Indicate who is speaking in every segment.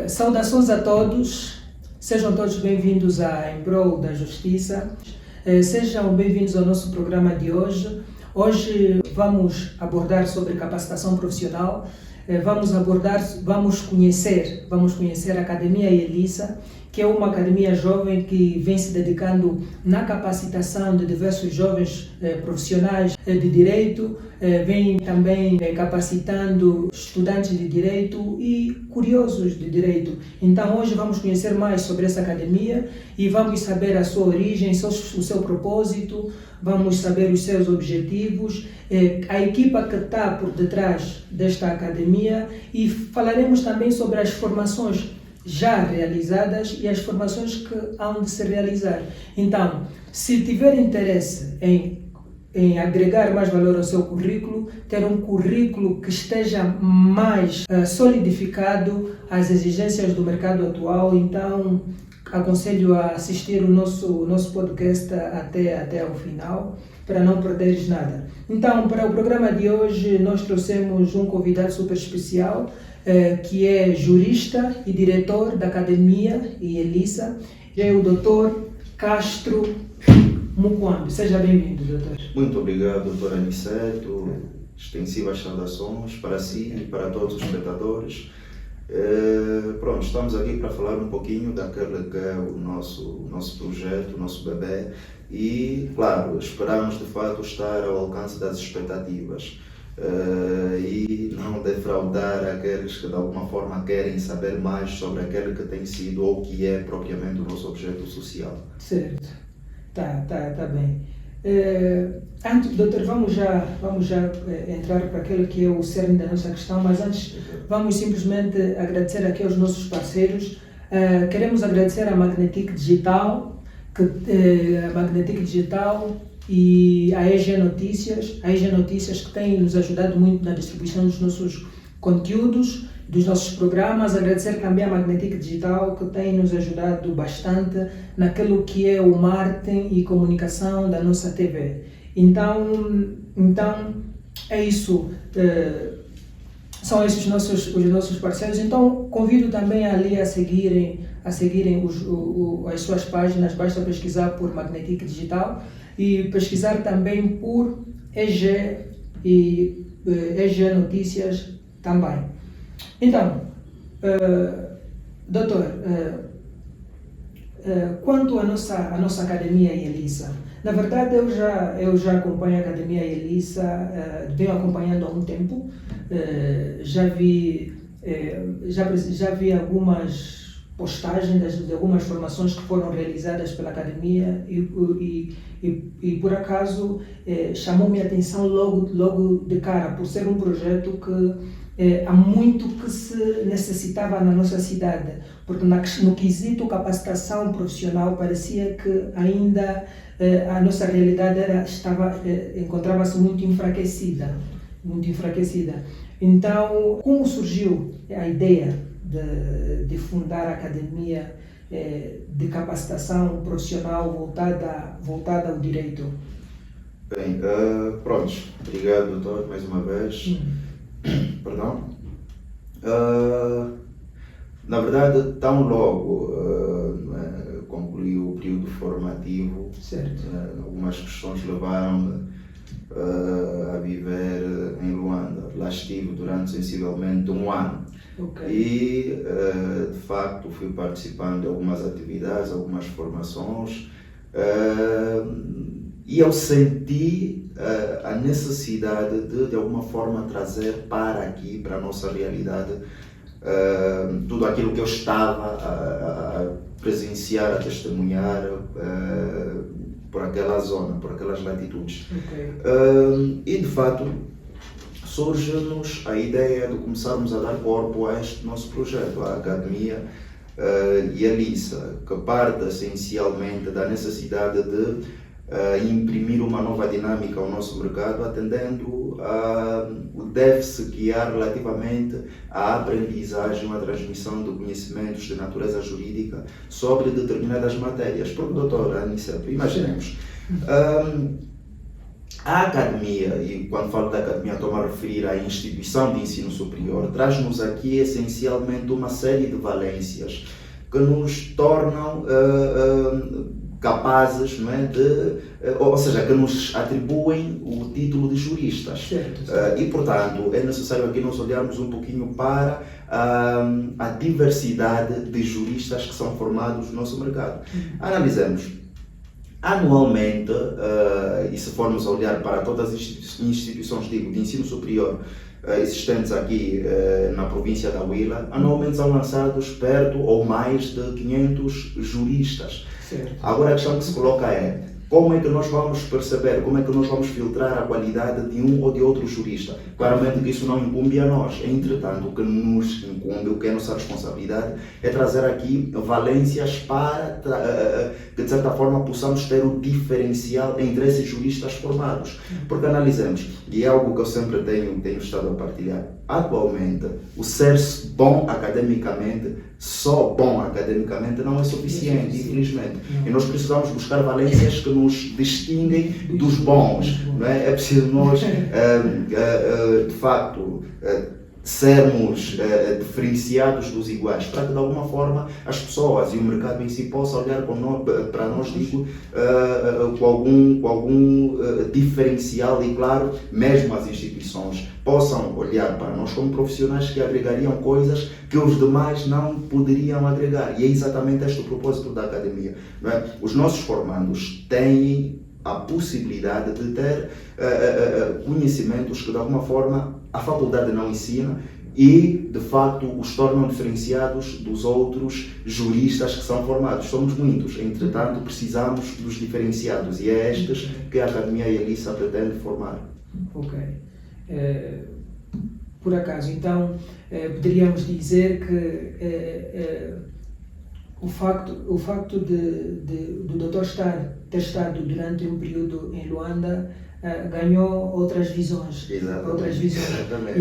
Speaker 1: Saudações a todos, sejam todos bem-vindos a Em Prol da Justiça, sejam bem-vindos ao nosso programa de hoje. Hoje vamos abordar sobre capacitação profissional, vamos conhecer a Academia Elissa, que é uma academia jovem que vem se dedicando na capacitação de diversos jovens profissionais de direito, vem também capacitando estudantes de direito e curiosos de direito. Então hoje vamos conhecer mais sobre essa academia e vamos saber a sua origem, o seu propósito, vamos saber os seus objetivos, a equipa que está por detrás desta academia e falaremos também sobre as formações já realizadas e as formações que hão de se realizar. Então, se tiver interesse em agregar mais valor ao seu currículo, ter um currículo que esteja mais solidificado às exigências do mercado atual, então aconselho a assistir o nosso podcast até ao final, para não perderes nada. Então, para o programa de hoje, nós trouxemos um convidado super especial, que é jurista e diretor da Academia Elissa, é o Dr. Castro Mukwambi. Seja bem-vindo, doutor.
Speaker 2: Muito obrigado, doutor Aniceto. Extensivas saudações para si e para todos os espectadores. Pronto, estamos aqui para falar um pouquinho daquele que é o nosso projeto, o nosso bebê e, claro, esperamos de fato estar ao alcance das expectativas. E não defraudar aqueles que de alguma forma querem saber mais sobre aquele que tem sido ou que é propriamente o nosso objeto social.
Speaker 1: Certo, tá bem. Antes, doutor, vamos já entrar para aquele que é o cerne da nossa questão, mas antes vamos simplesmente agradecer aqui aos nossos parceiros. Queremos agradecer a Magnetic Digital, e a EG Notícias que tem nos ajudado muito na distribuição dos nossos conteúdos, dos nossos programas. Agradecer também a Magnetic Digital que tem nos ajudado bastante naquilo que é o marketing e comunicação da nossa TV. Então é isso, são esses os nossos parceiros. Então convido também ali a seguirem as suas páginas. Basta pesquisar por Magnetic Digital e pesquisar também por EG e EG Notícias também. Então, doutor, quanto à nossa Academia Elissa, na verdade eu já acompanho a Academia Elissa, venho acompanhando há um tempo, já vi algumas postagens de algumas formações que foram realizadas pela Academia e por acaso chamou-me a atenção logo de cara, por ser um projeto que há muito que se necessitava na nossa cidade, porque no quesito capacitação profissional parecia que ainda a nossa realidade encontrava-se muito enfraquecida. Então, como surgiu a ideia de fundar a Academia de Capacitação Profissional voltada ao direito?
Speaker 2: Bem, pronto, obrigado, doutor, mais uma vez. Perdão. Na verdade, tão logo concluí o período formativo,
Speaker 1: certo.
Speaker 2: Algumas questões levaram-me a viver em Luanda. Lá estive durante sensivelmente um ano.
Speaker 1: Okay.
Speaker 2: E, de facto, fui participando de algumas atividades, algumas formações, e eu senti a necessidade de alguma forma, trazer para aqui, para a nossa realidade, tudo aquilo que eu estava a presenciar, a testemunhar por aquela zona, por aquelas latitudes.
Speaker 1: Okay.
Speaker 2: E, de fato, surge-nos a ideia de começarmos a dar corpo a este nosso projeto, a Academia Elissa, que parte essencialmente da necessidade de imprimir uma nova dinâmica ao nosso mercado, atendendo o déficit que há relativamente à aprendizagem, à transmissão de conhecimentos de natureza jurídica sobre determinadas matérias. Porque, doutor Aniceto, imaginemos, A academia, e quando falo da academia estou a referir à instituição de ensino superior, traz-nos aqui essencialmente uma série de valências que nos tornam capazes, não é, ou seja, que nos atribuem o título de juristas.
Speaker 1: Certo.
Speaker 2: E, portanto, é necessário aqui nós olharmos um pouquinho para a diversidade de juristas que são formados no nosso mercado. Analisemos. Anualmente, e se formos a olhar para todas as instituições de ensino superior existentes aqui na província da Huila, anualmente são lançados perto ou mais de 500 juristas.
Speaker 1: Certo.
Speaker 2: Agora a questão que se coloca é, como é que nós vamos perceber, como é que nós vamos filtrar a qualidade de um ou de outro jurista? Claramente que isso não incumbe a nós. Entretanto, o que nos incumbe, o que é nossa responsabilidade, é trazer aqui valências para que, de certa forma, possamos ter o diferencial entre esses juristas formados. Porque analisemos, e é algo que eu sempre tenho estado a partilhar, atualmente, o ser bom academicamente, só bom academicamente, não é suficiente, infelizmente. E nós precisamos buscar valências que nos distinguem dos bons. Não é? É preciso nós, de facto, sermos diferenciados dos iguais, para que de alguma forma as pessoas e o mercado em si possam olhar para nós, digo, com algum diferencial e, claro, mesmo as instituições possam olhar para nós como profissionais que agregariam coisas que os demais não poderiam agregar. E é exatamente este o propósito da academia. Não é? Os nossos formandos têm a possibilidade de ter conhecimentos que de alguma forma a faculdade não ensina e de facto os tornam diferenciados dos outros juristas que são formados. Somos muitos, entretanto precisamos dos diferenciados e é estes que a Academia Yalissa pretende formar.
Speaker 1: Ok. Por acaso, então, poderíamos dizer que o facto do doutor ter estado durante um período em Luanda ganhou outras visões.
Speaker 2: Exatamente.
Speaker 1: Outras visões.
Speaker 2: Exatamente.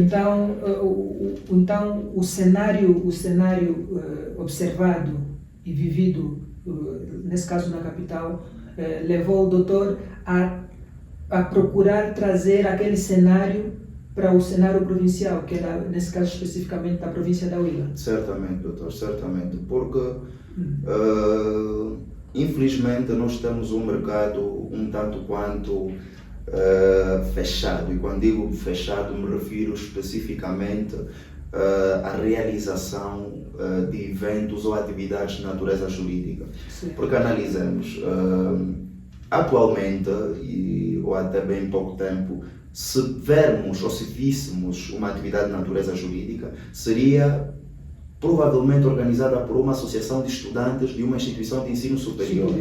Speaker 1: Então o cenário observado e vivido, nesse caso na capital, levou o doutor a procurar trazer aquele cenário para o cenário provincial, que era, nesse caso especificamente, da província da Huila.
Speaker 2: Certamente, doutor, certamente, porque infelizmente nós temos um mercado um tanto quanto fechado, e quando digo fechado me refiro especificamente à realização de eventos ou atividades de natureza jurídica.
Speaker 1: Sim.
Speaker 2: Porque analisemos, atualmente, ou até bem pouco tempo, se vermos ou se víssemos uma atividade de natureza jurídica, seria provavelmente organizada por uma associação de estudantes de uma instituição de ensino superior.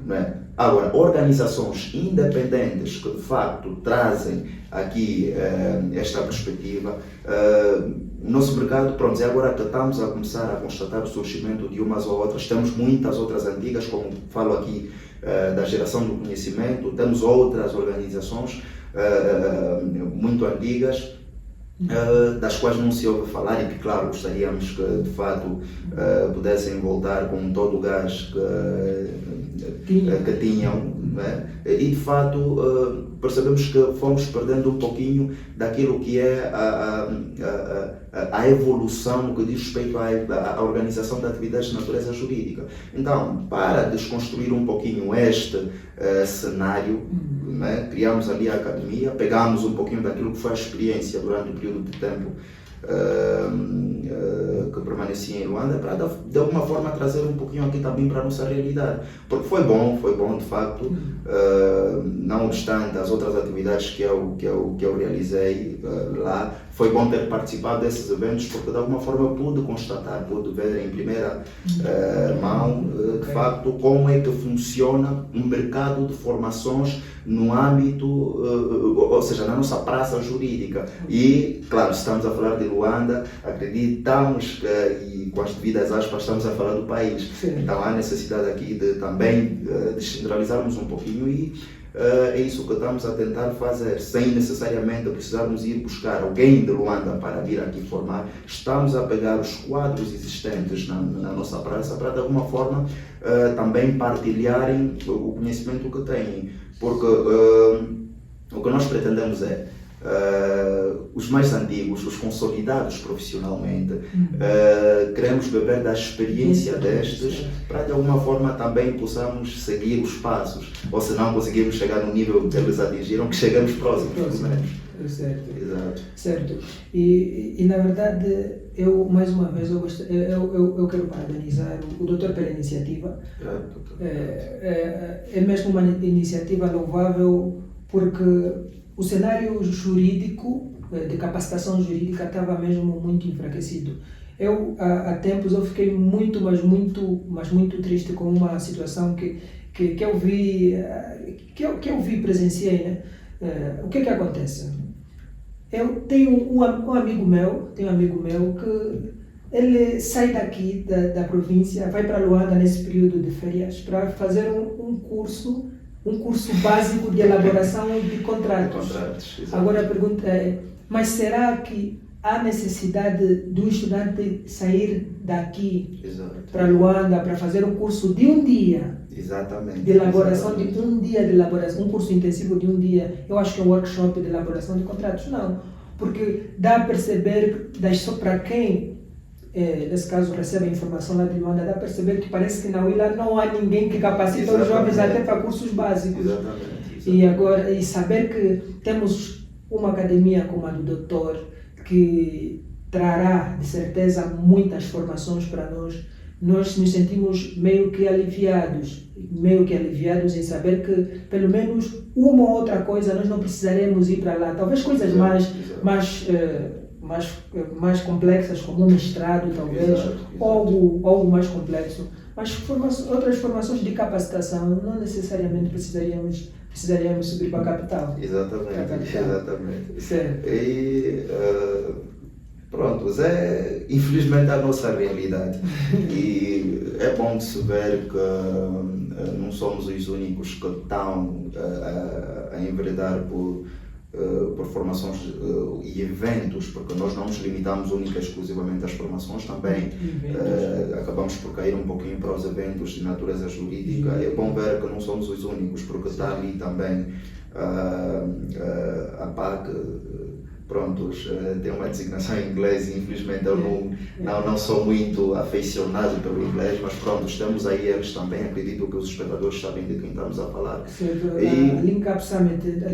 Speaker 2: Não é? Agora, organizações independentes que de facto trazem aqui esta perspectiva, o nosso mercado, pronto, e agora que estamos a começar a constatar o surgimento de umas ou outras, temos muitas outras antigas, como falo aqui da geração do conhecimento, temos outras organizações muito antigas, das quais não se ouve falar e que, claro, gostaríamos que de fato pudessem voltar com todo o gás que tinham, né? E de fato percebemos que fomos perdendo um pouquinho daquilo que é a evolução no que diz respeito à organização de atividades de natureza jurídica. Então, para desconstruir um pouquinho este cenário, né, criamos ali a academia, pegamos um pouquinho daquilo que foi a experiência durante o período de tempo que permanecia em Luanda, para de alguma forma trazer um pouquinho aqui também para a nossa realidade, porque foi bom de facto, não obstante as outras atividades que eu realizei lá, foi bom ter participado desses eventos, porque de alguma forma eu pude constatar, pude ver em primeira mão de facto como é que funciona um mercado de formações no âmbito, ou seja, na nossa praça jurídica. E, claro, se estamos a falar de Luanda, acreditamos e com as devidas aspas estamos a falar do país. Sim. Então há necessidade aqui de também descentralizarmos um pouquinho e é isso que estamos a tentar fazer, sem necessariamente precisarmos ir buscar alguém de Luanda para vir aqui formar. Estamos a pegar os quadros existentes na nossa praça para de alguma forma também partilharem o conhecimento que têm, porque O que nós pretendemos é os mais antigos, os consolidados profissionalmente, queremos beber da experiência destes para de alguma forma também possamos seguir os passos, ou se não conseguirmos chegar no nível que eles atingiram, que chegamos próximos, pelo menos.
Speaker 1: Certo.
Speaker 2: Exato.
Speaker 1: Certo. E na verdade, eu mais uma vez eu quero parabenizar o doutor pela iniciativa. É mesmo uma iniciativa louvável, porque o cenário jurídico, de capacitação jurídica, estava mesmo muito enfraquecido. Há tempos, eu fiquei muito triste com uma situação que eu vi, presenciei, né? O que acontece? Eu tenho um amigo meu que ele sai daqui da província, vai para Luanda nesse período de férias para fazer um curso básico de elaboração de contratos. Agora a pergunta é, mas será que há necessidade do estudante sair daqui para Luanda para fazer um curso de um dia?
Speaker 2: Exatamente.
Speaker 1: De elaboração de um dia de elaboração, um curso intensivo de um dia. Eu acho que é um workshop de elaboração de contratos. Não, porque dá a perceber, para quem, nesse caso, recebe a informação lá de Luanda, dá a perceber que parece que na UILA não há ninguém que capacita os jovens até para cursos básicos.
Speaker 2: Exatamente.
Speaker 1: E saber que temos uma academia como a do doutor, que trará, de certeza, muitas formações para nós nos sentimos meio que aliviados em saber que, pelo menos, uma ou outra coisa nós não precisaremos ir para lá. Talvez coisas mais complexas, como um mestrado, talvez, algo mais complexo. Mas outras formações de capacitação não necessariamente precisaríamos subir para a capital.
Speaker 2: Exatamente.
Speaker 1: Certo.
Speaker 2: E pronto, é infelizmente a nossa realidade. E é bom de se ver que não somos os únicos que estão a enveredar por formações e eventos, porque nós não nos limitamos única e exclusivamente às formações, também acabamos por cair um pouquinho para os eventos de natureza jurídica. É bom ver que não somos os únicos, porque está ali também a PAC. Prontos, tem uma designação em inglês e infelizmente eu não sou muito afeicionado pelo inglês, mas pronto, temos aí eles também, acredito que os espectadores sabem de quem estamos a falar.
Speaker 1: Certo, a Link Up Summit,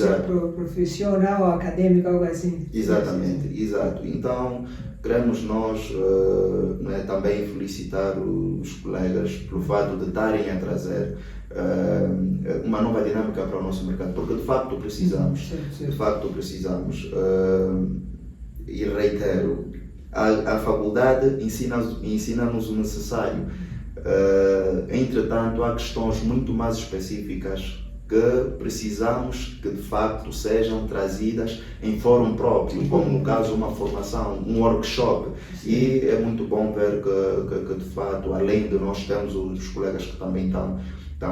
Speaker 1: a profissional, acadêmica, algo assim.
Speaker 2: Exatamente, exato. Então, queremos nós também felicitar os colegas pelo fato de estarem a trazer uma nova dinâmica para o nosso mercado, porque de facto precisamos, e reitero, a faculdade ensina-nos o necessário, entretanto há questões muito mais específicas que precisamos que de facto sejam trazidas em fórum próprio, como no caso uma formação, um workshop. E é muito bom ver que de facto, além de nós termos os colegas que também estão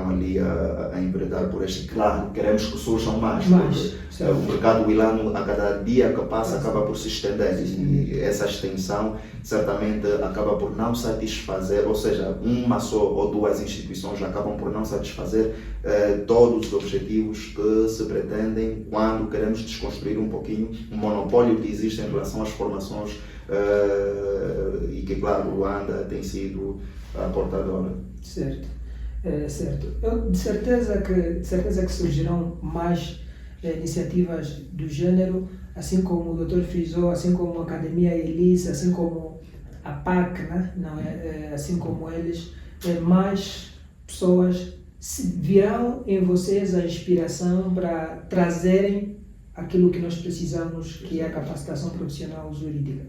Speaker 2: ali a enveredar por este, claro, queremos que surjam mais, porque o mercado wilano a cada dia que passa acaba por se estender e essa extensão certamente acaba por não satisfazer, ou seja, uma só ou duas instituições acabam por não satisfazer todos os objetivos que se pretendem quando queremos desconstruir um pouquinho o monopólio que existe em relação às formações e que, claro, Luanda tem sido a portadora.
Speaker 1: Certo. Certo. Eu, de certeza que surgirão mais iniciativas do gênero, assim como o Dr. frisou, assim como a Academia Elis, assim como a PAC, né? Não é? Assim como eles, mais pessoas virão em vocês a inspiração para trazerem aquilo que nós precisamos, que é a capacitação profissional jurídica.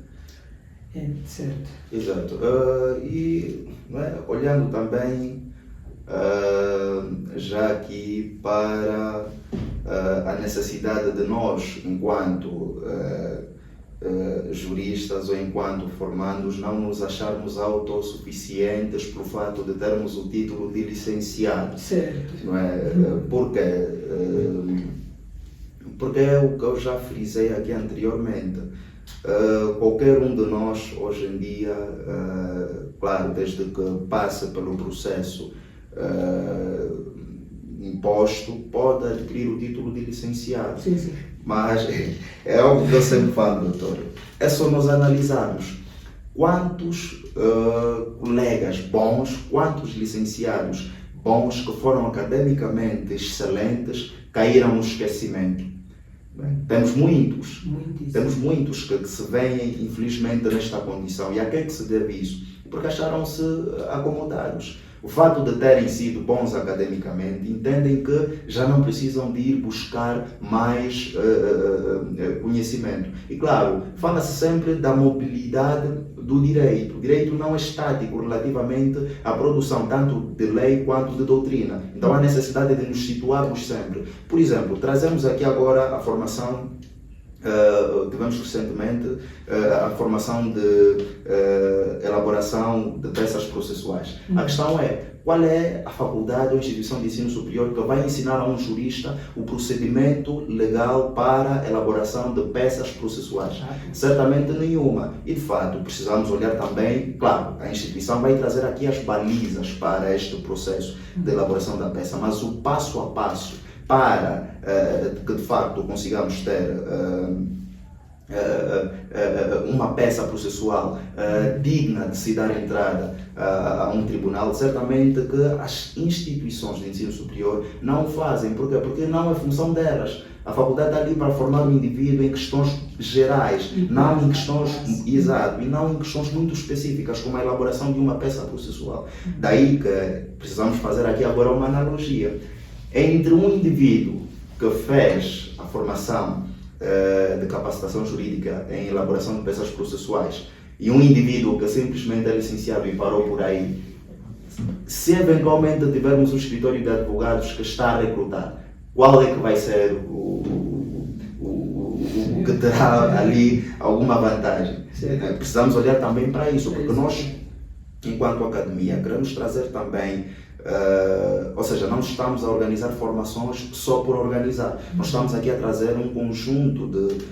Speaker 1: Certo.
Speaker 2: Exato. E olhando também já aqui para a necessidade de nós, enquanto juristas ou enquanto formandos, não nos acharmos autossuficientes pelo fato de termos o título de licenciado.
Speaker 1: Certo.
Speaker 2: Não é? Porque é o que eu já frisei aqui anteriormente. Qualquer um de nós hoje em dia, claro, desde que passa pelo processo imposto, pode adquirir o título de licenciado.
Speaker 1: Sim, sim.
Speaker 2: Mas é algo que eu sempre falo, doutor. É só nós analisarmos quantos colegas bons, quantos licenciados bons que foram academicamente excelentes caíram no esquecimento. Bem, temos muitos que se veem infelizmente nesta condição. E a que é que se deve isso? Porque acharam-se acomodados. O fato de terem sido bons academicamente, entendem que já não precisam de ir buscar mais conhecimento. E claro, fala-se sempre da mobilidade do direito. O direito não é estático relativamente à produção tanto de lei quanto de doutrina. Então há necessidade de nos situarmos sempre. Por exemplo, trazemos aqui agora a formação tivemos recentemente a formação de elaboração de peças processuais. A questão é, qual é a faculdade ou instituição de ensino superior que vai ensinar a um jurista o procedimento legal para a elaboração de peças processuais? Certamente nenhuma. E de fato, precisamos olhar também, claro, a instituição vai trazer aqui as balizas para este processo de elaboração da peça, mas o passo a passo para que de facto consigamos ter uma peça processual digna de se dar entrada a um tribunal, certamente que as instituições de ensino superior não o fazem. Por quê? Porque não é função delas. A faculdade está ali para formar um indivíduo em questões gerais, não em questões, exato, e não em questões muito específicas, como a elaboração de uma peça processual. Daí que precisamos fazer aqui agora uma analogia entre um indivíduo que fez a formação de capacitação jurídica em elaboração de peças processuais e um indivíduo que simplesmente é licenciado e parou por aí. Se eventualmente tivermos um escritório de advogados que está a recrutar, qual é que vai ser o que terá ali alguma vantagem? Precisamos olhar também para isso, porque nós, enquanto academia, queremos trazer também ou seja, não estamos a organizar formações só por organizar. Nós estamos aqui a trazer um conjunto de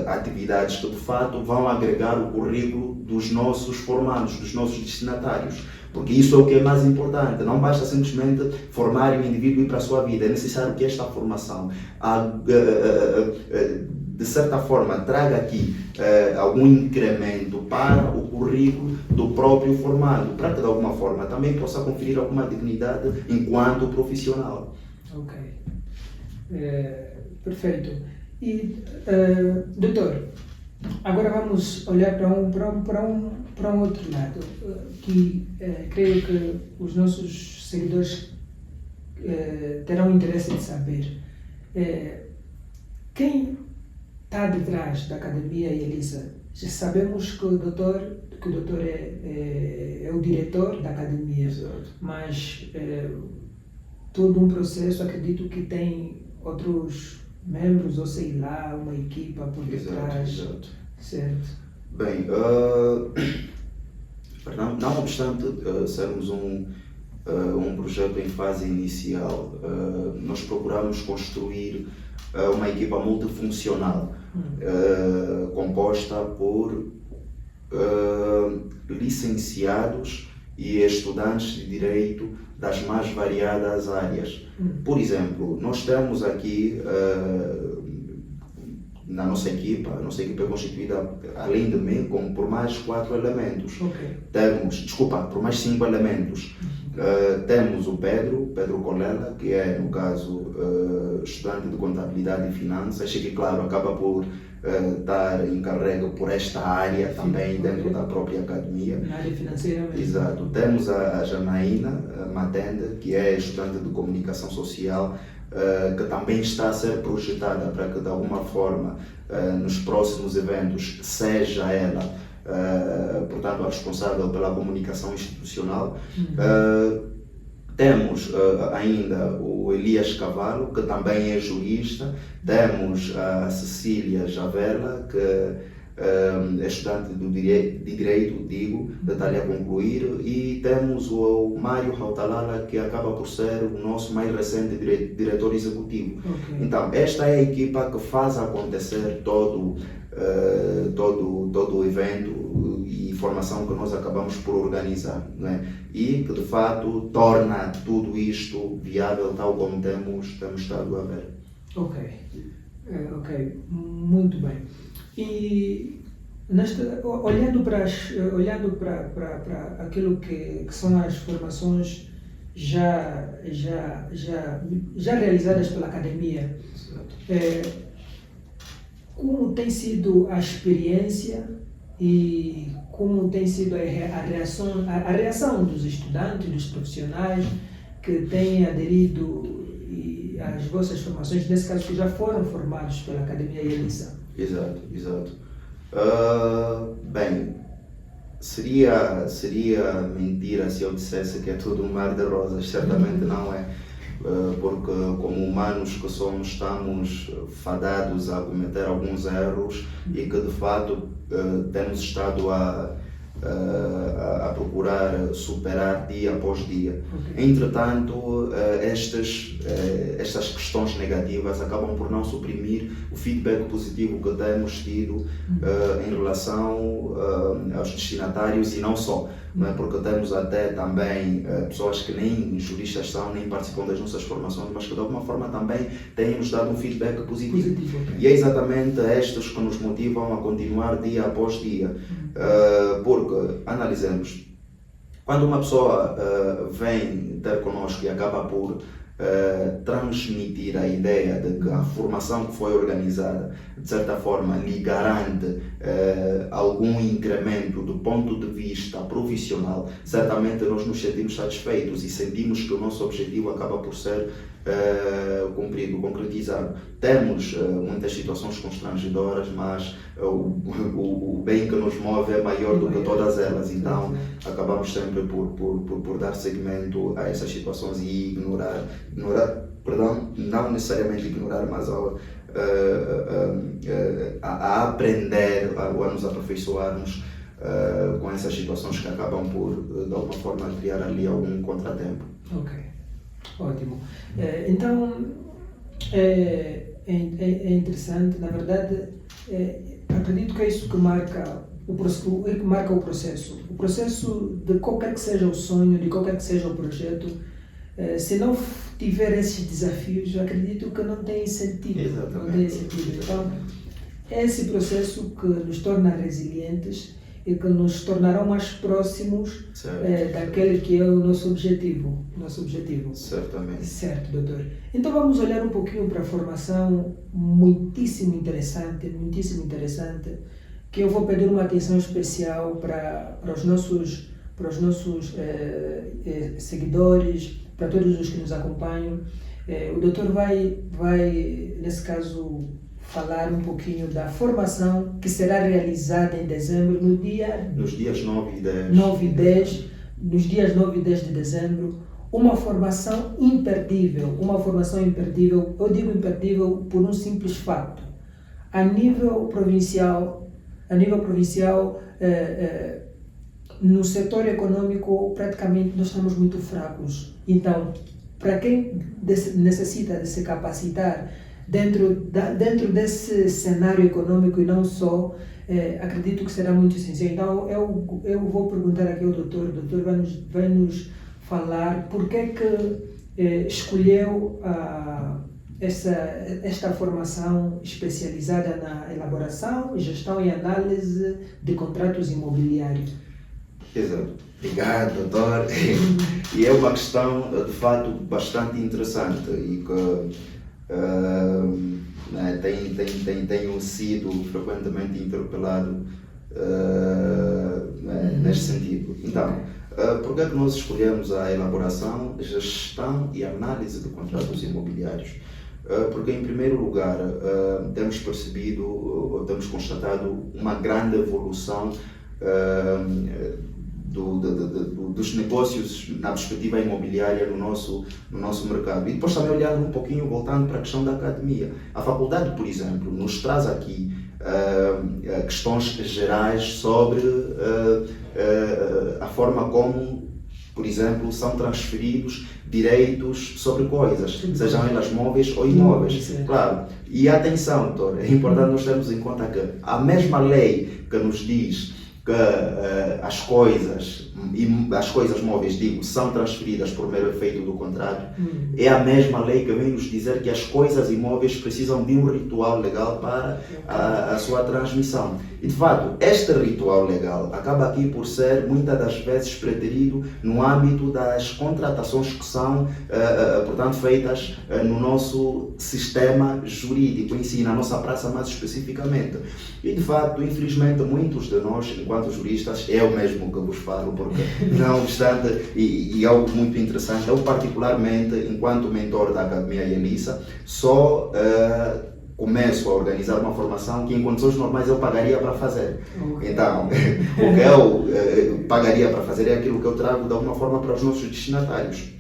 Speaker 2: atividades que de fato vão agregar o currículo dos nossos formandos, dos nossos destinatários. Porque isso é o que é mais importante. Não basta simplesmente formar o indivíduo e ir para a sua vida. É necessário que esta formação de certa forma traga aqui algum incremento para o currículo do próprio formado, para que de alguma forma também possa conferir alguma dignidade enquanto profissional.
Speaker 1: Ok, perfeito. E doutor, agora vamos olhar para um outro lado, que creio que os nossos seguidores terão interesse em saber. Quem está detrás da Academia Elisa? Já sabemos que o doutor é o diretor da Academia, mas todo um processo, acredito que tem outros membros, ou sei lá, uma equipa por detrás.
Speaker 2: Exato.
Speaker 1: Certo.
Speaker 2: Bem, não obstante sermos um projeto em fase inicial, nós procuramos construir uma equipa multifuncional, composta por licenciados e estudantes de direito das mais variadas áreas. Por exemplo, nós temos aqui na nossa equipa, a nossa equipa é constituída, além de mim, por mais 4 elementos. Por mais 5 elementos. Temos o Pedro Colela, que é, no caso, estudante de Contabilidade e Finanças, que, claro, acaba por estar encarregue por esta área também dentro da própria academia.
Speaker 1: Na área financeira mesmo.
Speaker 2: Exato. Temos a Janaína Matende, que é estudante de Comunicação Social, que também está a ser projetada para que, de alguma forma, nos próximos eventos, seja ela portanto, a responsável pela comunicação institucional. Temos ainda o Elias Cavallo, que também é jurista. Temos a Cecília Javela, que é estudante de Direito, detalhe a concluir. E temos o Mário Rautalala, que acaba por ser o nosso mais recente diretor executivo. Então, esta é a equipa que faz acontecer todo o evento e formação que nós acabamos por organizar, não é? E que de fato torna tudo isto viável tal como temos estado a ver.
Speaker 1: Ok, ok, muito bem. E olhando para aquilo que são as formações já realizadas pela academia, como tem sido a experiência e como tem sido a reação dos estudantes, dos profissionais que têm aderido às vossas formações, nesse caso que já foram formados pela Academia Elissa?
Speaker 2: Exato. Bem, seria mentira se eu dissesse que é tudo um mar de rosas, certamente não é. Porque como humanos que somos, estamos fadados a cometer alguns erros e que de fato temos estado a procurar superar dia após dia.
Speaker 1: Okay.
Speaker 2: Entretanto, estas questões negativas acabam por não suprimir o feedback positivo que temos tido em relação aos destinatários e não só. Não é? Porque temos até também pessoas que nem juristas são, nem participam das nossas formações, mas que de alguma forma também têm-nos dado um feedback positivo.
Speaker 1: Okay.
Speaker 2: E é exatamente estes que nos motivam a continuar dia após dia. Porque, analisemos, quando uma pessoa vem ter connosco e acaba por transmitir a ideia de que a formação que foi organizada, de certa forma, lhe garante algum incremento do ponto de vista profissional, certamente nós nos sentimos satisfeitos e sentimos que o nosso objetivo acaba por ser cumprido, concretizado. Temos muitas situações constrangedoras, mas o bem que nos move é maior do que todas elas, então acabamos sempre por dar seguimento a essas situações e não necessariamente ignorar, mas a aprender, a nos aperfeiçoarmos com essas situações que acabam por, de alguma forma, criar ali algum contratempo.
Speaker 1: Ok, ótimo. Então, é interessante, na verdade, acredito que é isso que marca o processo. O processo de qualquer que seja o sonho, de qualquer que seja o projeto, se não tiver esses desafios, eu acredito que não tem sentido.
Speaker 2: Exatamente.
Speaker 1: Não tem sentido. Então, é esse processo que nos torna resilientes e que nos tornará mais próximos daquele que é o nosso objetivo.
Speaker 2: Certamente.
Speaker 1: Certo, doutor. Então vamos olhar um pouquinho para a formação muitíssimo interessante, que eu vou pedir uma atenção especial para os nossos seguidores, para todos os que nos acompanham. O doutor vai, nesse caso, falar um pouquinho da formação que será realizada em dezembro, nos dias 9 e 10 de dezembro, uma formação imperdível, eu digo imperdível por um simples fato. A nível provincial, no setor econômico, praticamente nós estamos muito fracos. Então, para quem necessita de se capacitar dentro desse cenário econômico e não só, acredito que será muito essencial. Então, eu vou perguntar aqui ao doutor, o doutor vai nos falar por que escolheu esta formação especializada na elaboração, gestão e análise de contratos imobiliários.
Speaker 2: Exato. Obrigado, doutor. E é uma questão, de fato, bastante interessante e que tenho sido frequentemente interpelado neste sentido. Então, por que é que nós escolhemos a elaboração, gestão e análise de contratos imobiliários? Porque, em primeiro lugar, temos percebido, temos constatado uma grande evolução dos negócios na perspectiva imobiliária no nosso mercado. E depois também olhando um pouquinho, voltando para a questão da academia. A faculdade, por exemplo, nos traz aqui questões gerais sobre a forma como, por exemplo, são transferidos direitos sobre coisas, sejam elas móveis ou imóveis. Claro. E atenção, doutor, é importante nós termos em conta que a mesma lei que nos diz que as coisas móveis, digo, são transferidas por mero efeito do contrato, é a mesma lei que vem nos dizer que as coisas imóveis precisam de um ritual legal para a sua transmissão. E de fato, este ritual legal acaba aqui por ser muitas das vezes preterido no âmbito das contratações que são, portanto, feitas no nosso sistema jurídico em si, na nossa praça mais especificamente. E de fato, infelizmente, muitos de nós, enquanto juristas, eu mesmo que vos falo, porque não obstante, e algo muito interessante, eu particularmente, enquanto mentor da Academia Elissa, só começo a organizar uma formação que em condições normais eu pagaria para fazer. Então, o que eu pagaria para fazer é aquilo que eu trago de alguma forma para os nossos destinatários.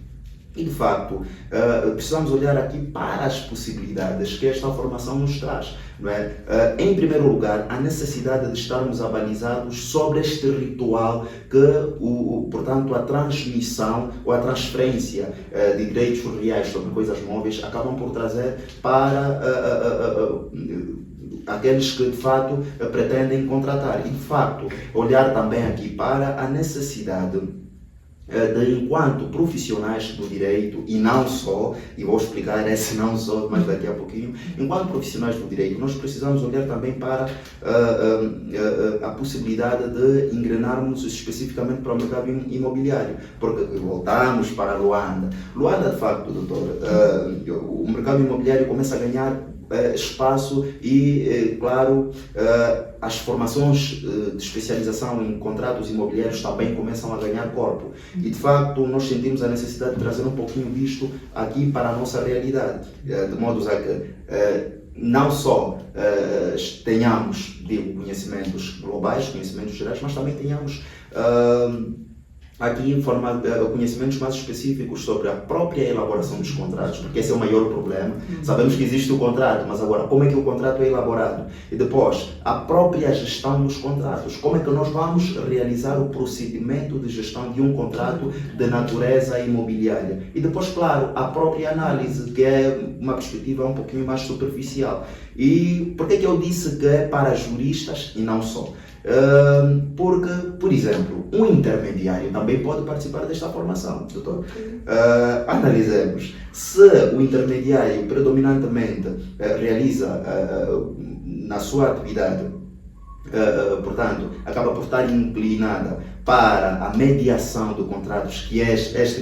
Speaker 2: E de facto, precisamos olhar aqui para as possibilidades que esta formação nos traz. Não é? Em primeiro lugar, a necessidade de estarmos abalizados sobre este ritual que, portanto, a transmissão ou a transferência de direitos reais sobre coisas móveis acabam por trazer para aqueles que de fato pretendem contratar. E de facto, olhar também aqui para a necessidade de, enquanto profissionais do direito, e não só, e vou explicar esse não só mais daqui a pouquinho, enquanto profissionais do direito, nós precisamos olhar também para a possibilidade de engrenarmos especificamente para o mercado imobiliário, porque voltamos para Luanda. Luanda, de facto, doutor, o mercado imobiliário começa a ganhar espaço e, claro, as formações de especialização em contratos imobiliários também começam a ganhar corpo. E, de facto, nós sentimos a necessidade de trazer um pouquinho disto aqui para a nossa realidade, de modo a que não só tenhamos, digo, conhecimentos globais, conhecimentos gerais, mas também tenhamos aqui conhecimentos mais específicos sobre a própria elaboração dos contratos, porque esse é o maior problema. Sabemos que existe o contrato, mas agora como é que o contrato é elaborado? E depois, a própria gestão dos contratos. Como é que nós vamos realizar o procedimento de gestão de um contrato de natureza imobiliária? E depois, claro, a própria análise, que é uma perspectiva um pouquinho mais superficial. E por que eu disse que é para juristas e não só? Porque, por exemplo, um intermediário também pode participar desta formação, doutor. Analisemos. Se o intermediário predominantemente realiza na sua atividade, portanto, acaba por estar inclinada para a mediação de contratos, que é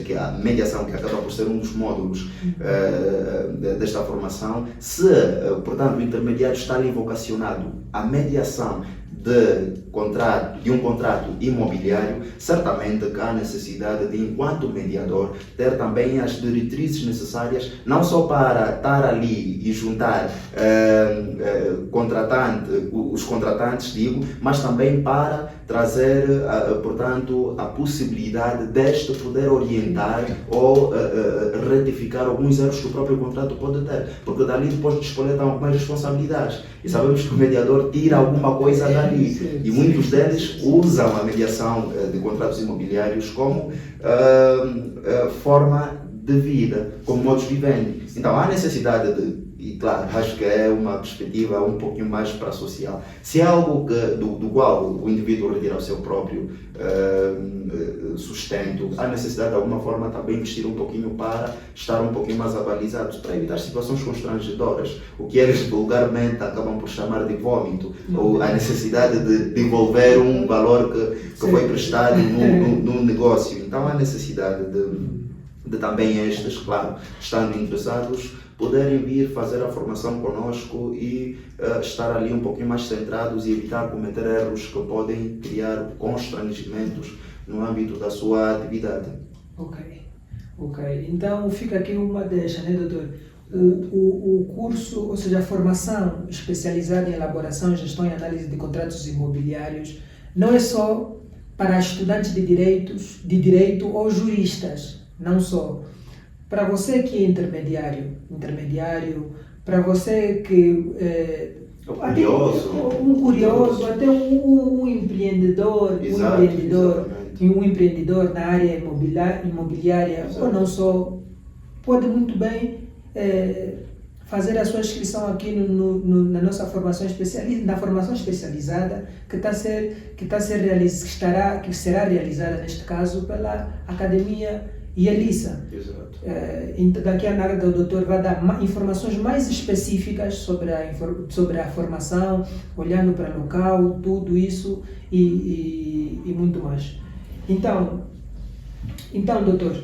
Speaker 2: que a mediação que acaba por ser um dos módulos desta formação, se, portanto, o intermediário está ali vocacionado à mediação de um contrato imobiliário, certamente que há necessidade de, enquanto mediador, ter também as diretrizes necessárias, não só para estar ali e juntar os contratantes, digo, mas também para trazer, portanto, a possibilidade deste poder orientar ou retificar alguns erros que o próprio contrato pode ter, porque dali depois despoletam algumas responsabilidades. E sabemos que o mediador tira alguma coisa dali. E muitos deles usam a mediação de contratos imobiliários como forma de vida, como modus vivendi. Então há necessidade e claro, acho que é uma perspectiva um pouquinho mais para a social. Se é algo do qual o indivíduo retira o seu próprio sustento, há necessidade de alguma forma também investir um pouquinho para estar um pouquinho mais avalizados, para evitar situações constrangedoras, o que eles vulgarmente acabam por chamar de vômito, ou a necessidade de devolver um valor que foi prestado no negócio. Então há necessidade de também estes, claro, estando interessados, poderem vir fazer a formação conosco e estar ali um pouquinho mais centrados e evitar cometer erros que podem criar constrangimentos no âmbito da sua atividade.
Speaker 1: Ok. Então fica aqui uma deixa, né, doutor? O curso, ou seja, a formação especializada em elaboração, gestão e análise de contratos imobiliários, não é só para estudantes de direito ou juristas, não só. Para você que é intermediário, para você que um curioso, até um empreendedor, um empreendedor na área imobiliária, ou não só, pode muito bem fazer a sua inscrição aqui na nossa formação na formação especializada que será realizada neste caso pela Academia Yelissa.
Speaker 2: Exato.
Speaker 1: Então, daqui a nada o doutor vai dar informações mais específicas sobre a formação, olhando para o local, tudo isso e muito mais. Então doutor,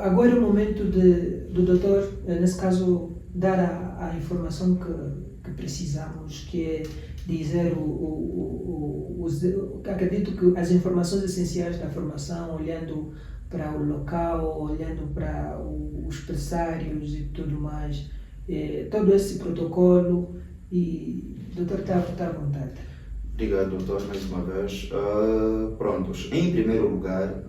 Speaker 1: agora é o momento do doutor, nesse caso, dar a informação que precisamos, que é dizer acredito que as informações essenciais da formação, olhando para o local, olhando para os pressários e tudo mais, todo esse protocolo, e o doutor está à vontade.
Speaker 2: Obrigado, doutor, mais uma vez. Prontos, em primeiro lugar,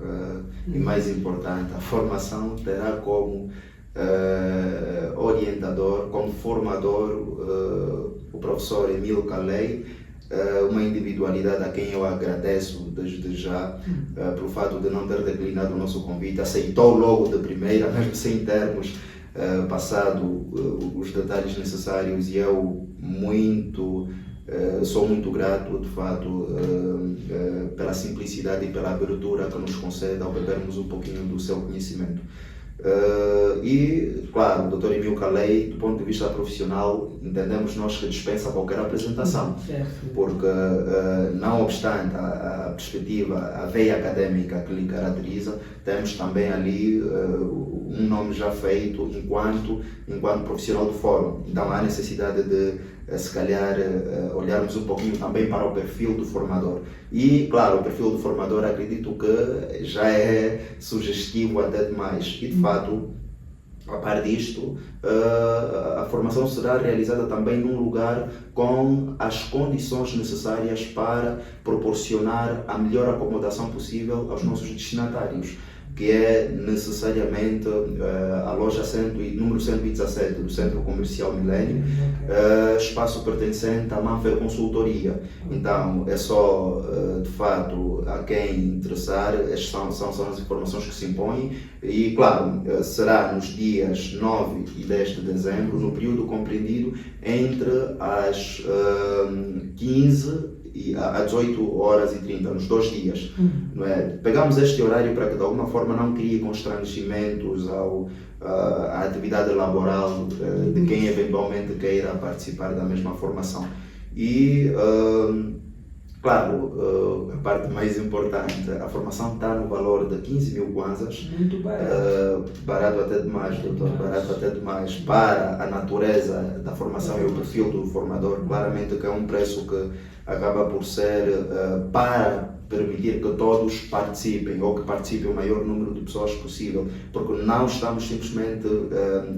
Speaker 2: e mais importante, a formação terá como orientador, como formador, o professor Emílio Calei, uma individualidade a quem eu agradeço desde já pelo fato de não ter declinado o nosso convite, aceitou logo de primeira, mesmo sem termos passado os detalhes necessários, e eu sou muito grato, de fato, pela simplicidade e pela abertura que nos concede ao bebermos um pouquinho do seu conhecimento. E, claro, o Dr. Emílio Calei, do ponto de vista profissional, entendemos nós que dispensa qualquer apresentação, porque, não obstante a perspectiva, a veia académica que lhe caracteriza, temos também ali um nome já feito enquanto profissional do fórum. Então há necessidade de, se calhar, olharmos um pouquinho também para o perfil do formador. E, claro, o perfil do formador acredito que já é sugestivo até demais. E, de fato, a par disto, a formação será realizada também num lugar com as condições necessárias para proporcionar a melhor acomodação possível aos nossos destinatários, que é necessariamente a loja número 117 do Centro Comercial Milênio, espaço pertencente à Manfer Consultoria. Então, é só, de fato, a quem interessar, são as informações que se impõem, e, claro, será nos dias 9 e 10 de dezembro, no período compreendido entre as 15 e às 18h30, nos 2 dias. Não é? Pegamos este horário para que de alguma forma não crie constrangimentos à atividade laboral de quem eventualmente queira participar da mesma formação. E, claro, a parte mais importante, a formação está no valor de 15 mil kwanzas.
Speaker 1: Muito barato.
Speaker 2: Barato até demais, doutor, barato até demais. Para a natureza da formação e o perfil do formador, claramente que é um preço que acaba por ser para permitir que todos participem, ou que participem o maior número de pessoas possível, porque não estamos simplesmente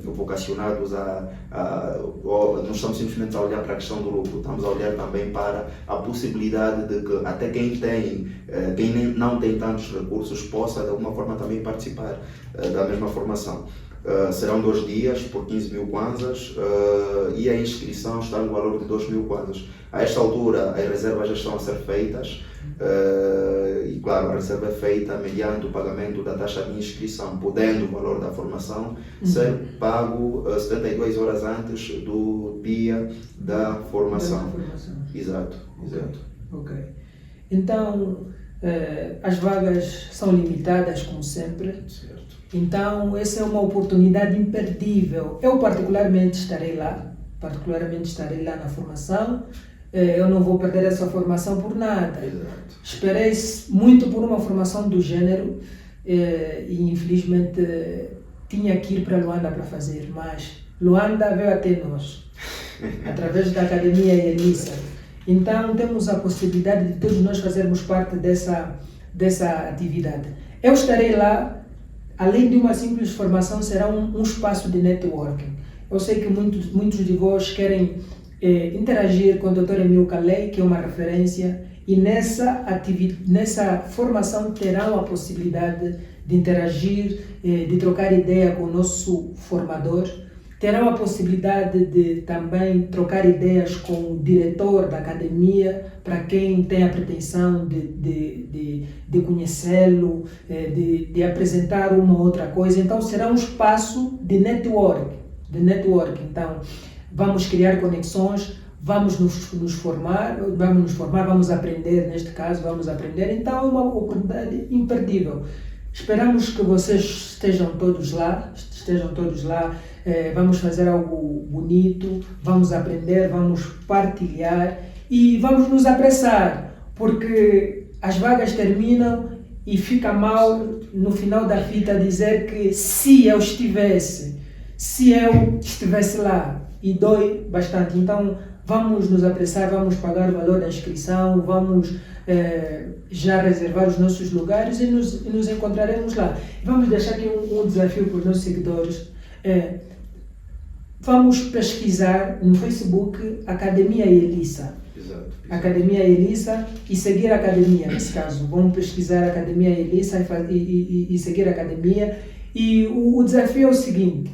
Speaker 2: vocacionados não estamos simplesmente a olhar para a questão do lucro, estamos a olhar também para a possibilidade de que até quem não tem tantos recursos possa de alguma forma também participar da mesma formação. Serão 2 dias por 15 mil kwanzas e a inscrição está no valor de 2 mil kwanzas. A esta altura as reservas já estão a ser feitas e, claro, a reserva é feita mediante o pagamento da taxa de inscrição, podendo o valor da formação ser pago 72 horas antes do dia da formação. Exato.
Speaker 1: Ok. Então, as vagas são limitadas, como sempre.
Speaker 2: Certo.
Speaker 1: Então, essa é uma oportunidade imperdível. Eu particularmente estarei lá na formação. Eu não vou perder essa formação por nada.
Speaker 2: Exato.
Speaker 1: Esperei muito por uma formação do gênero e infelizmente tinha que ir para Luanda para fazer, mas Luanda veio até nós, através da Academia Yelissa. Então temos a possibilidade de todos nós fazermos parte dessa atividade. Eu estarei lá. Além de uma simples formação, será um espaço de networking. Eu sei que muitos de vós querem interagir com o Dr. Emílio Calei, que é uma referência, e nessa formação terão a possibilidade de interagir, de trocar ideia com o nosso formador, terão a possibilidade de também trocar ideias com o diretor da academia, para quem tem a pretensão de conhecê-lo, de apresentar uma outra coisa. Então será um espaço de network, de network. Então, vamos criar conexões, vamos nos formar, vamos aprender, neste caso, vamos aprender. Então, é uma oportunidade imperdível. Esperamos que vocês estejam todos lá, vamos fazer algo bonito, vamos aprender, vamos partilhar e vamos nos apressar, porque as vagas terminam e fica mal no final da fita dizer que se eu estivesse lá, e dói bastante. Então vamos nos apressar, vamos pagar o valor da inscrição, vamos já reservar os nossos lugares e nos encontraremos lá. Vamos deixar aqui um desafio para os nossos seguidores. Vamos pesquisar no Facebook Academia Elissa.
Speaker 2: Exato.
Speaker 1: Academia Elissa e seguir a academia, nesse caso. Vamos pesquisar Academia Elissa e seguir a academia. E o desafio é o seguinte: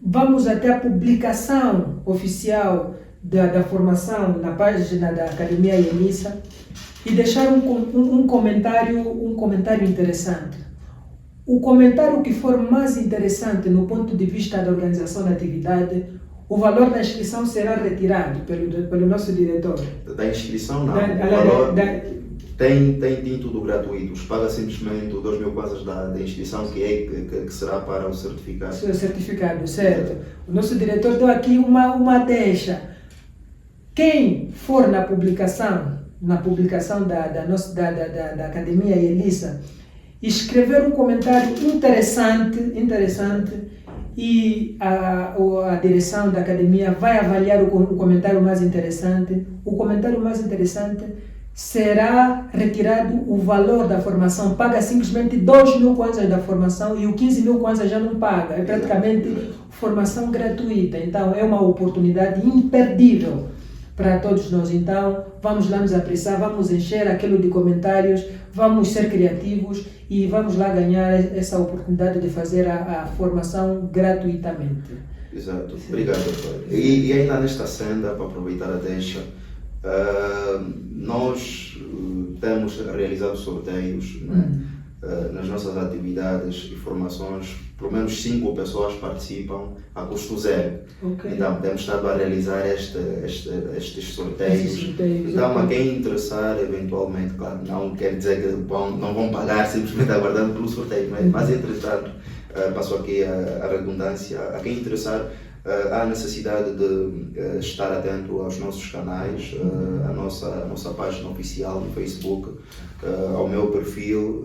Speaker 1: vamos até a publicação oficial da formação na página da Academia Elissa e deixar um comentário interessante. O comentário que for mais interessante no ponto de vista da organização da atividade, o valor da inscrição será retirado pelo nosso diretor.
Speaker 2: Da inscrição não, o valor tem tudo gratuito, paga simplesmente os 2.000 kwanzas da inscrição que será para o certificado.
Speaker 1: O certificado, certo. O nosso diretor deu aqui uma deixa. Quem for na publicação da Academia Elissa, escrever um comentário interessante e a direção da academia vai avaliar o comentário mais interessante. O comentário mais interessante será retirado o valor da formação, paga simplesmente 2.000 kwanzas da formação e o 15.000 kwanzas já não paga, é praticamente formação gratuita. Então é uma oportunidade imperdível para todos nós. Então vamos lá nos apressar, vamos encher aquilo de comentários, vamos ser criativos e vamos lá ganhar essa oportunidade de fazer a formação gratuitamente.
Speaker 2: Exato, obrigado, doutor. E ainda nesta senda, para aproveitar a deixa, nós temos realizado sorteios nas nossas atividades e formações. Pelo menos 5 pessoas participam a custo zero.
Speaker 1: Okay.
Speaker 2: Então temos estado a realizar estes sorteios. Então a quem interessar, eventualmente, claro, não quer dizer que não vão pagar simplesmente aguardando pelo sorteio, mas entretanto, passo aqui a redundância, a quem interessar, há necessidade de estar atento aos nossos canais, à nossa página oficial no Facebook, ao meu perfil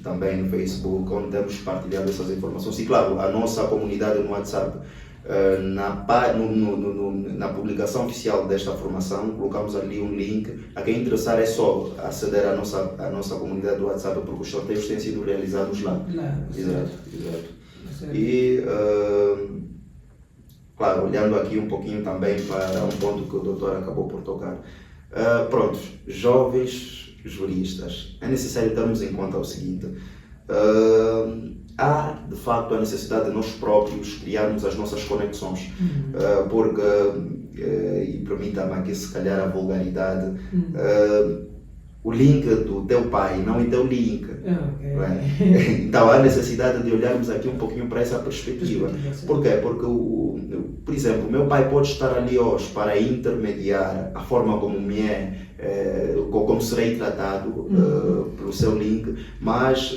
Speaker 2: também no Facebook, onde temos partilhado essas informações. E claro, a nossa comunidade no WhatsApp, na publicação oficial desta formação, colocamos ali um link. A quem interessar é só aceder à nossa comunidade do WhatsApp, porque os sorteios têm sido realizados lá. Exato. E claro, olhando aqui um pouquinho também para um ponto que o doutor acabou por tocar. Pronto, jovens juristas, é necessário termos em conta o seguinte: há de facto a necessidade de nós próprios criarmos as nossas conexões, porque, e permita-me aqui se calhar a vulgaridade, o link do teu pai não é teu link. Okay. Então há necessidade de olharmos aqui um pouquinho para essa perspectiva. Por quê? Porque, por exemplo, o meu pai pode estar ali hoje para intermediar a forma como como serei tratado pelo seu link, mas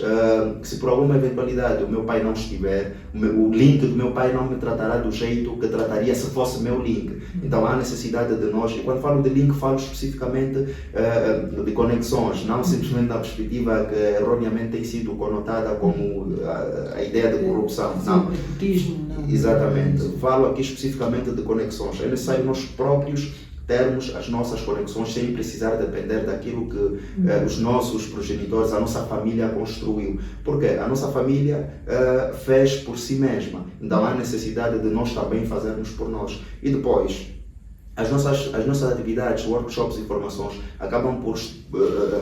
Speaker 2: se por alguma eventualidade o meu pai não estiver, o link do meu pai não me tratará do jeito que trataria se fosse meu link. Então há necessidade de nós, e quando falo de link falo especificamente de conexões, não simplesmente da perspectiva que erroneamente tem sido conotada como a ideia de corrupção. Não. Exatamente. Falo aqui especificamente de conexões. É necessário nós próprios termos as nossas conexões sem precisar depender daquilo que os nossos progenitores, a nossa família construiu. Porque a nossa família fez por si mesma. Então há necessidade de nós também fazermos por nós. E depois, as nossas atividades, workshops e formações acabam por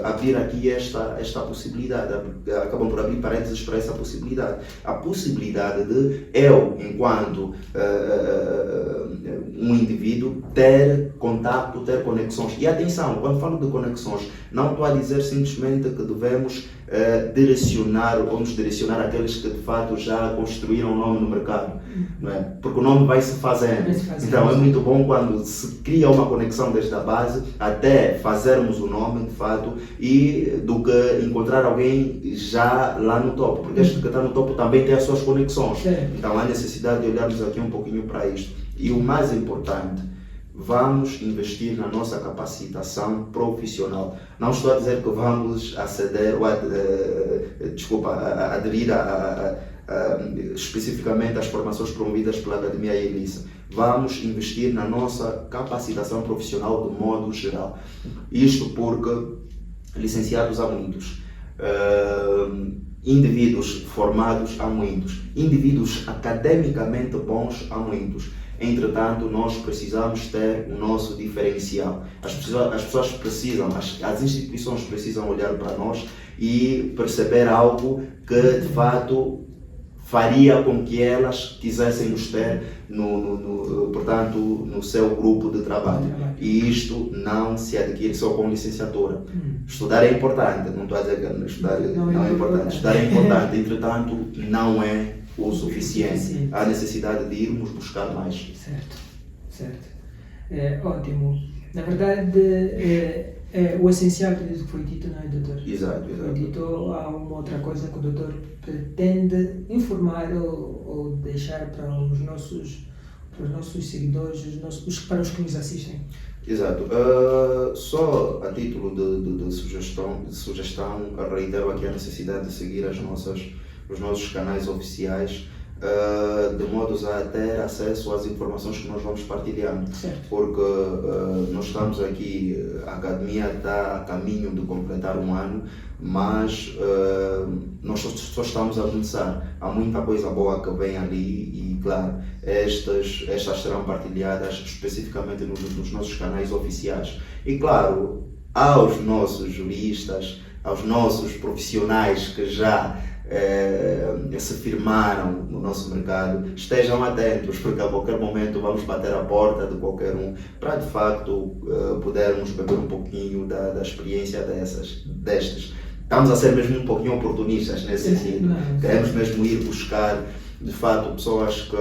Speaker 2: abrir aqui esta possibilidade, acabam por abrir parênteses para essa possibilidade. A possibilidade de eu, enquanto um indivíduo, ter contato, ter conexões. E atenção, quando falo de conexões, não estou a dizer simplesmente que devemos vamos direcionar aqueles que de fato já construíram um nome no mercado, não é? Porque o nome vai se fazendo. Então é muito bom quando se cria uma conexão desde a base até fazermos o nome de fato, e do que encontrar alguém já lá no topo, porque este que está no topo também tem as suas conexões. Então há necessidade de olharmos aqui um pouquinho para isto. E o mais importante, vamos investir na nossa capacitação profissional. Não estou a dizer que vamos aceder ou aderir especificamente às formações promovidas pela Academia Elissa. Vamos investir na nossa capacitação profissional de modo geral. Isto porque licenciados há muitos, indivíduos formados há muitos, indivíduos academicamente bons há muitos. Entretanto, nós precisamos ter o nosso diferencial. As pessoas precisam, as instituições precisam olhar para nós e perceber algo que de fato faria com que elas quisessem nos ter portanto, no seu grupo de trabalho. E isto não se adquire só com licenciatura. Estudar é importante, não estou a dizer que estudar não é importante. Estudar é importante, entretanto, não é o suficiente. Há necessidade de irmos buscar mais.
Speaker 1: Certo. Ótimo. Na verdade, o essencial que foi dito, não é, doutor?
Speaker 2: Exato.
Speaker 1: Foi dito. Há uma outra coisa que o doutor pretende informar ou deixar para os nossos seguidores, para os que nos assistem.
Speaker 2: Exato. Só a título de sugestão, reitero aqui a necessidade de seguir os nossos canais oficiais, de modo a ter acesso às informações que nós vamos partilhando. Porque nós estamos aqui, a Academia está a caminho de completar um ano, mas nós só estamos a começar. Há muita coisa boa que vem ali e, claro, estas serão partilhadas especificamente nos nossos canais oficiais. E, claro, aos nossos juristas, aos nossos profissionais que já se firmaram no nosso mercado, estejam atentos, porque a qualquer momento vamos bater a porta de qualquer um para de facto podermos beber um pouquinho da experiência destes. Estamos a ser mesmo um pouquinho oportunistas nesse sentido. Queremos mesmo ir buscar de fato pessoas que,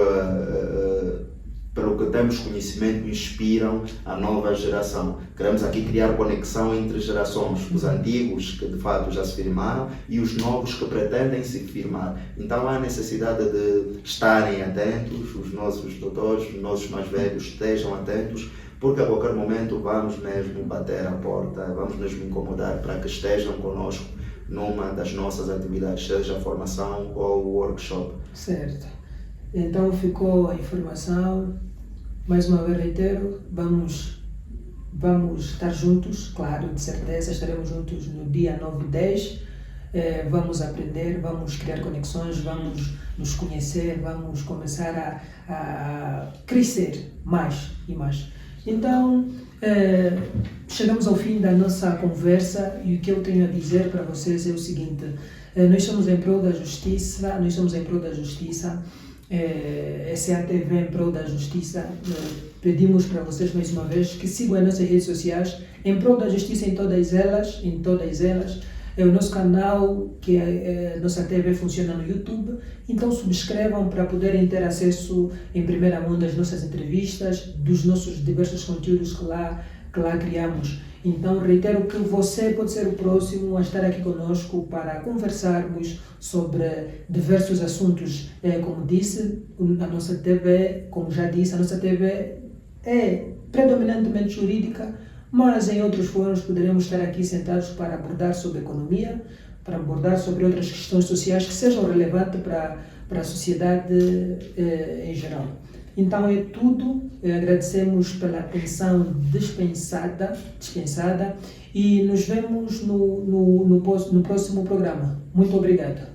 Speaker 2: pelo que temos conhecimento, inspiram a nova geração. Queremos aqui criar conexão entre gerações, os antigos que de fato já se firmaram e os novos que pretendem se firmar. Então há necessidade de estarem atentos, os nossos doutores, os nossos mais velhos estejam atentos, porque a qualquer momento vamos mesmo bater a porta, vamos mesmo incomodar para que estejam conosco numa das nossas atividades, seja formação ou workshop.
Speaker 1: Certo. Então ficou a informação. Mais uma vez reitero, vamos estar juntos, claro, de certeza, estaremos juntos no dia 9 e 10. Vamos aprender, vamos criar conexões, vamos nos conhecer, vamos começar a crescer mais e mais. Então, chegamos ao fim da nossa conversa e o que eu tenho a dizer para vocês é o seguinte: nós somos em prol da justiça, SATV em prol da justiça. Pedimos para vocês mais uma vez que sigam as nossas redes sociais em prol da justiça em todas elas. O nosso canal, que é nossa TV, funciona no YouTube, então subscrevam para poderem ter acesso em primeira mão das nossas entrevistas, dos nossos diversos conteúdos que lá criamos. Então reitero que você pode ser o próximo a estar aqui conosco para conversarmos sobre diversos assuntos. Como disse, a nossa TV, como já disse, a nossa TV é predominantemente jurídica, mas em outros fóruns poderemos estar aqui sentados para abordar sobre economia, para abordar sobre outras questões sociais que sejam relevantes para a sociedade em geral. Então é tudo, agradecemos pela atenção dispensada e nos vemos no próximo programa. Muito obrigado.